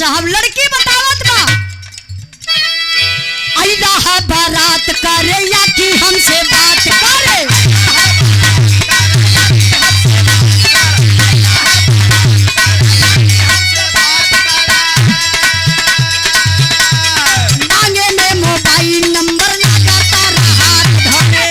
साहब लड़की बतावत बा आइला है बारात करे या कि हमसे बात करे। मांगे में मोबाइल नंबर लगातार हाथ धरे।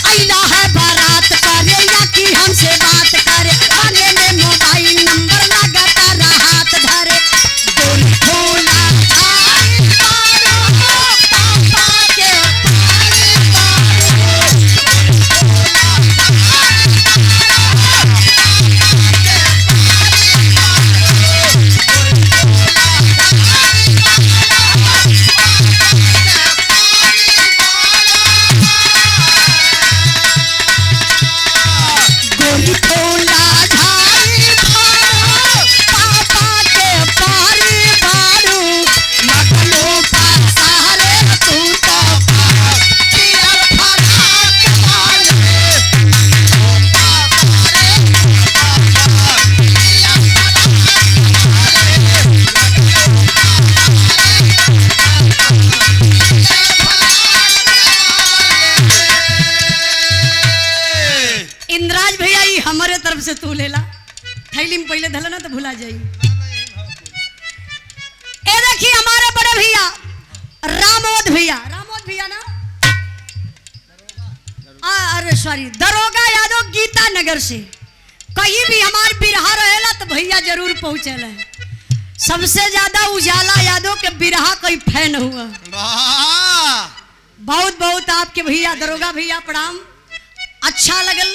आइला है बारात करे या कि हमसे बात करे। मांगे में मोबाइल नंबर लगातार हाथ धरे। गोरी खोला आई मारो पापा के गोरी खोला झाड़ी मारो पापा के पारी बारू। लगलो पासारे तू तो पिया फराक वाले। इंद्राज भैया ई हमारे तरफ से तू लेला थैली में पहले धला ना तो भुला जाई। ए देखिए हमारे बड़े भैया रामोद भैया ना अरे सॉरी दरोगा यादव गीता नगर से कहीं भी हमार बिरहा रहेला तो भैया जरूर पहुंचेला। सबसे ज्यादा उजाला यादव के बिरहा कोई फैन हुआ। बहुत बहुत आपके भैया दरोगा भैया प्रणाम। अच्छा लगल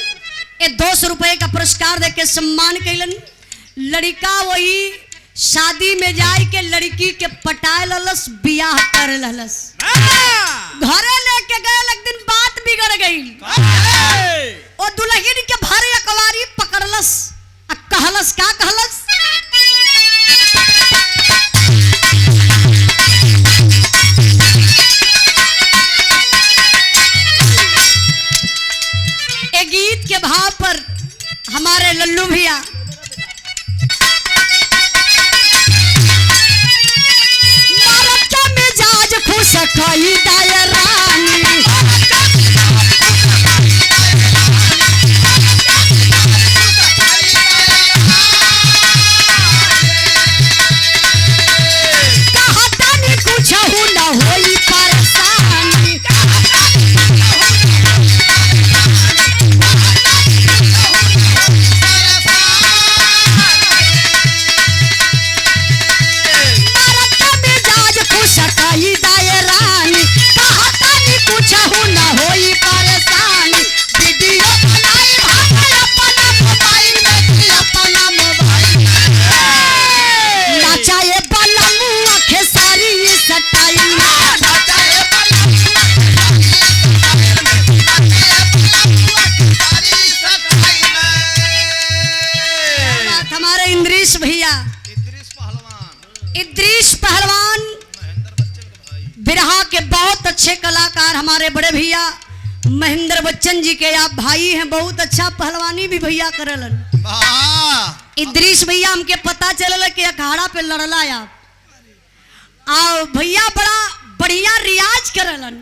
ए 200 रुपए का पुरस्कार दे के सम्मान कैलन। लड़का वही शादी में जाए के लड़की के पटाए ललस बियाह कर ललस। घरे लेके गए एक दिन बात बिगड़ गई। और दुल्हन के भरे अकवारी पकड़लस आ कहलस का कहलस ए गीत के भाव पर हमारे लल्लू भैया मारत का मिजाज खुश कई दायरानी। कहतानी कुछ न होई परेशानी। मारत का मिजाज खुश कई दायरानी। कहतानी कुछ न होई परेशानी। वीडियो बनाई भाई अपना मोबाइल में कि अपना मोबाइल में। नाचाए वाला मुआ खेसारी स्टाइल में। बात हमारे इंद्रीश भैया इद्रीश पहलवान बिरहा के बहुत अच्छे कलाकार हमारे बड़े भैया महेंद्र बच्चन जी के आप भाई हैं। बहुत अच्छा पहलवानी भी भैया करलन। इद्रीश भैया हमके पता चलल कि अखाड़ा पे लड़ला आप आओ भैया बड़ा बढ़िया रियाज करलन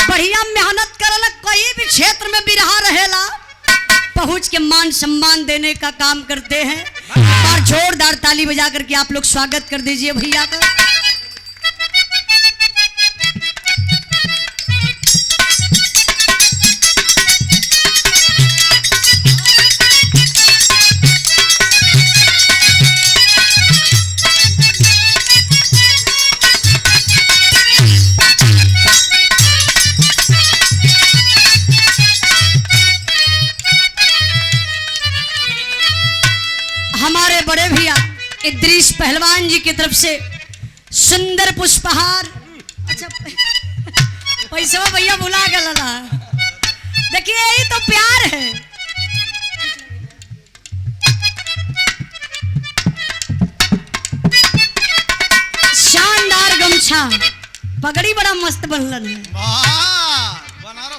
बढ़िया मेहनत करलन। कहीं भी क्षेत्र में बिरहा रहेला पहुंच के मान सम्मान देने का काम करते हैं। और जोरदार ताली बजा करके आप लोग स्वागत कर दीजिए भैया का। हमारे बड़े भैया इद्रीश पहलवान जी की तरफ से सुंदर पुष्पहार। अच्छा पैसा भैया भुला गया। देखिए यही तो प्यार है। शानदार गमछा पगड़ी बड़ा मस्त बनलन है। बनारस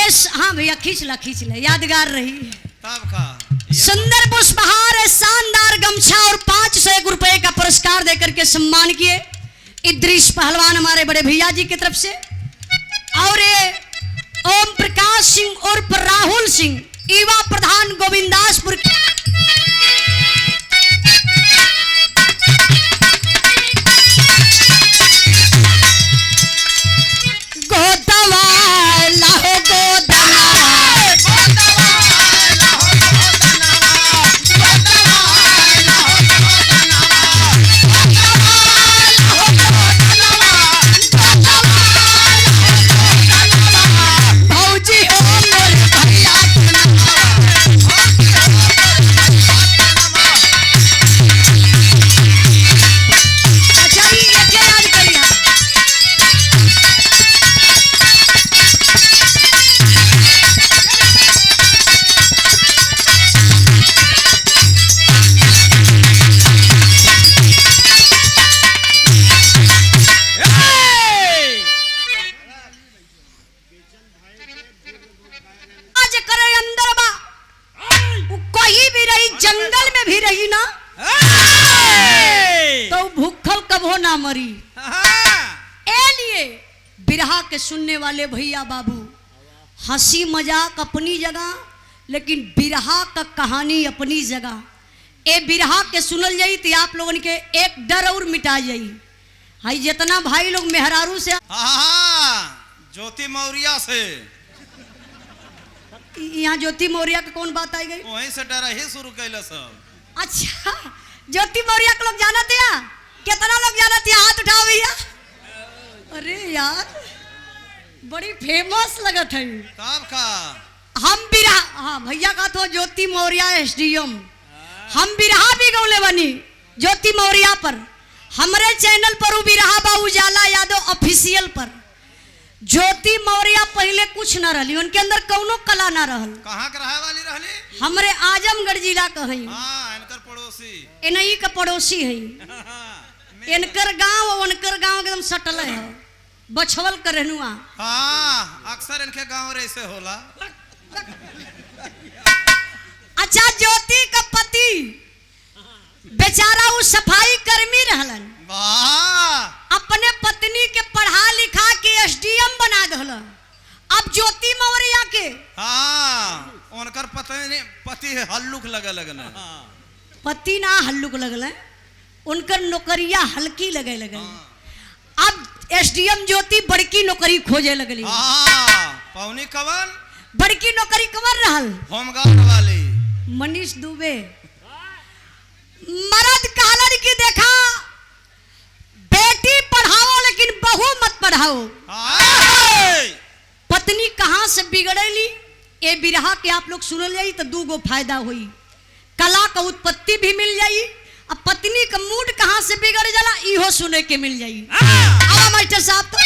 हाँ भैया खींच ला यादगार रही। तब का सुंदर पुष्पहार शानदार गमछा और 501 रुपए का पुरस्कार देकर के सम्मान किए इद्रिस पहलवान हमारे बड़े भैया जी की तरफ से। और ये ओम प्रकाश सिंह उर्फ राहुल सिंह युवा प्रधान गोविंदासपुर मरी ए लिए बिरहा के सुनने वाले भैया बाबू हंसी मजाक अपनी जगह लेकिन बिरहा का कहानी अपनी जगह। ए बिरहा के सुनल जाई तो आप लोगन के एक डर और मिटा जाई। हाई जितना भाई लोग मेहरारू से ज्योति मौर्य से यहाँ ज्योति मौर्य की कौन बात आई गई वहीं से डर ही शुरू कैला सब। अच्छा ज्योति मौर्य के लोग जानते हैं कितना लोग जानते हैं हाथ उठाओ भैया। अरे यार बड़ी फेमस लगत है। तब का हम बिरहा हाँ भैया का तो ज्योति मौर्य एसडीएम हम बिरहा भी गौले बनी ज्योति मौर्य पर हमारे चैनल पर बिरहा बा उजाला यादव ऑफिशियल पर। ज्योति मौर्य पहले कुछ न रही उनके अंदर कौनो कला न रहल। कहाँ के रहे वाली रहली हमरे आजमगढ़ जिला का है। इनकर पड़ोसी इन्हीं का पड़ोसी है। इनकर गांव उनकर गांव एकदम सटल है बछवल कर रहनुआ। अक्सर इनके गांव ऐसे होला। अच्छा ज्योति का पति बेचारा वो सफाई कर्मी रहलन अपने पत्नी के पढ़ा लिखा के एसडीएम बना दहल। अब ज्योति मौर्य के उनकर पति हल्लुक लगे लगन पति ना हल्लुक लगल उनकर नौकरिया हल्की लगे लगल। अब एसडीएम ज्योति बड़की नौकरी खोजे लगली। पौनी कवन बड़की नौकरी कवन रहल होमगार्ड वाली मनीष दुबे। मर्द कहलन की देखा बेटी पढ़ाओ लेकिन बहू मत पढ़ाओ। पत्नी कहाँ से बिगड़ेली ये बिरहा के आप लोग सुनल जाई तो दू गो फायदा हुई। कला का उत्पत्ति भी मिल जाई अब पत्नी का मूड कहाँ से बिगड़ जाला इहो सुने के मिल जाई। अब मास्टर साहब तो